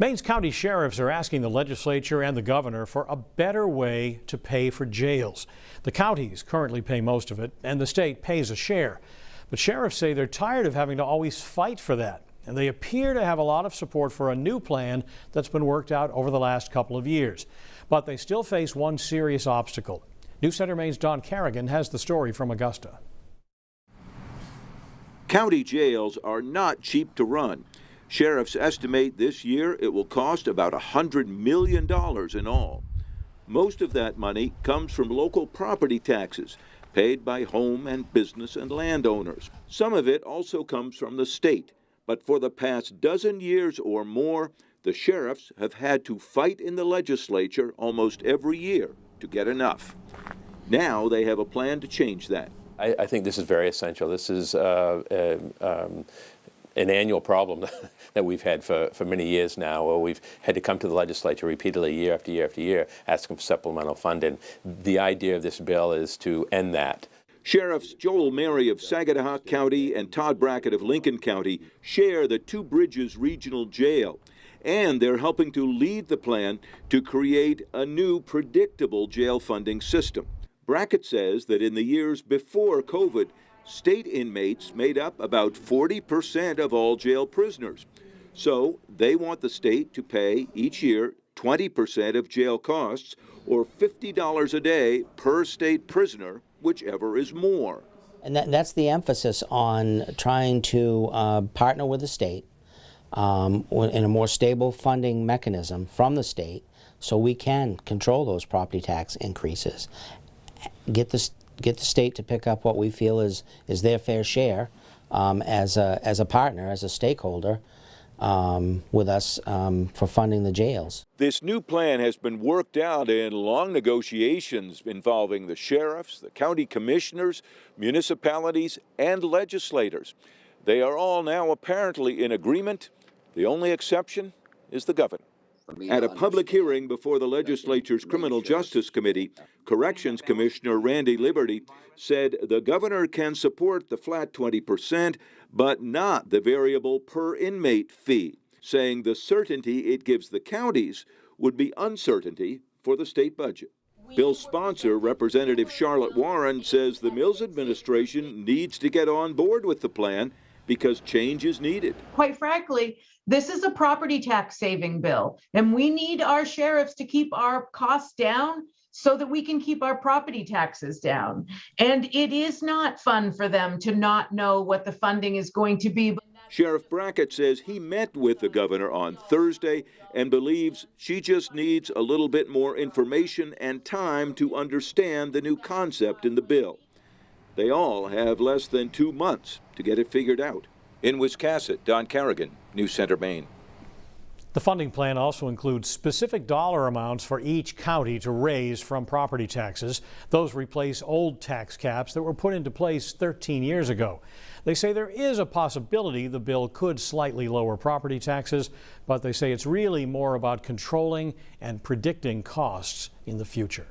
Maine's county sheriffs are asking the legislature and the governor for a better way to pay for jails. The counties currently pay most of it, and the state pays a share. But sheriffs say they're tired of having to always fight for that, and they appear to have a lot of support for a new plan that's been worked out over the last couple of years. But they still face one serious obstacle. News Center Maine's Don Carrigan has the story from Augusta. County jails are not cheap to run. Sheriffs estimate this year it will cost about $100 million in all. Most of that money comes from local property taxes paid by home and business and landowners. Some of it also comes from the state, but for the past dozen years or more, the sheriffs have had to fight in the legislature almost every year to get enough. Now they have a plan to change that. I think this is very essential. This is an annual problem that we've had for many years now, where we've had to come to the legislature repeatedly year after year after year asking for supplemental funding. The idea of this bill is to end that. Sheriffs Joel Mary of Saginaw County and Todd Brackett of Lincoln County share the Two Bridges Regional Jail, and they're helping to lead the plan to create a new predictable jail funding system. Brackett says that in the years before COVID, state inmates made up about 40% of all jail prisoners. So they want the state to pay each year 20% of jail costs, or $50 a day per state prisoner, whichever is more. And that's the emphasis on trying to partner with the state in a more stable funding mechanism from the state, so we can control those property tax increases. Get the state to pick up what we feel is their fair share as a partner, as a stakeholder with us for funding the jails. This new plan has been worked out in long negotiations involving the sheriffs, the county commissioners, municipalities, and legislators. They are all now apparently in agreement. The only exception is the governor. At a public hearing before the legislature's Criminal Justice Committee, Corrections Commissioner Randy Liberty said the governor can support the flat 20%, but not the variable per inmate fee, saying the certainty it gives the counties would be uncertainty for the state budget. Bill's sponsor, Representative Charlotte Warren, says the Mills administration needs to get on board with the plan because change is needed. Quite frankly, this is a property tax saving bill, and we need our sheriffs to keep our costs down so that we can keep our property taxes down. And it is not fun for them to not know what the funding is going to be. Sheriff Brackett says he met with the governor on Thursday and believes she just needs a little bit more information and time to understand the new concept in the bill. They all have less than 2 months to get it figured out. In Wiscasset, Don Carrigan, News Center, Maine. The funding plan also includes specific dollar amounts for each county to raise from property taxes. Those replace old tax caps that were put into place 13 years ago. They say there is a possibility the bill could slightly lower property taxes, but they say it's really more about controlling and predicting costs in the future.